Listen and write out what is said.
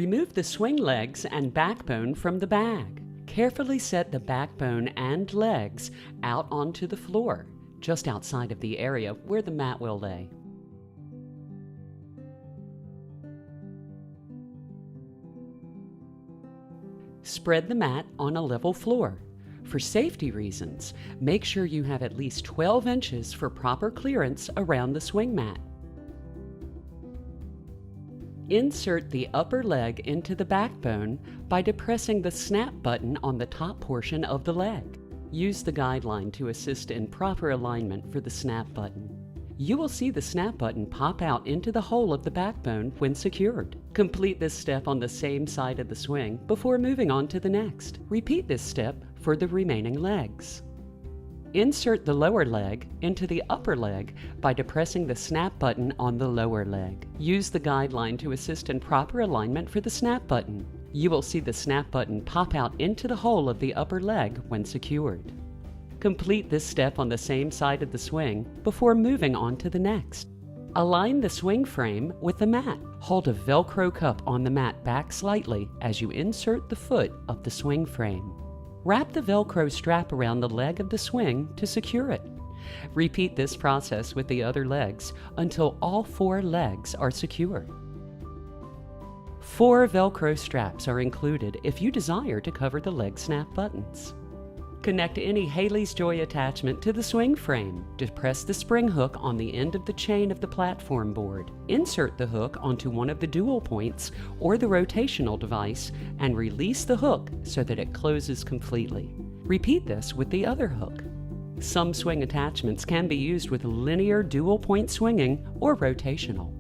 Remove the swing legs and backbone from the bag. Carefully set the backbone and legs out onto the floor, just outside of the area where the mat will lay. Spread the mat on a level floor. For safety reasons, make sure you have at least 12 inches for proper clearance around the swing mat. Insert the upper leg into the backbone by depressing the snap button on the top portion of the leg. Use the guideline to assist in proper alignment for the snap button. You will see the snap button pop out into the hole of the backbone when secured. Complete this step on the same side of the swing before moving on to the next. Repeat this step for the remaining legs. Insert the lower leg into the upper leg by depressing the snap button on the lower leg. Use the guideline to assist in proper alignment for the snap button. You will see the snap button pop out into the hole of the upper leg when secured. Complete this step on the same side of the swing before moving on to the next. Align the swing frame with the mat. Hold a Velcro cup on the mat back slightly as you insert the foot of the swing frame. Wrap the Velcro strap around the leg of the swing to secure it. Repeat this process with the other legs until all 4 legs are secure. 4 Velcro straps are included if you desire to cover the leg snap buttons. Connect any Haley's Joy attachment to the swing frame. Depress the spring hook on the end of the chain of the platform board. Insert the hook onto one of the dual points or the rotational device and release the hook so that it closes completely. Repeat this with the other hook. Some swing attachments can be used with linear dual point swinging or rotational.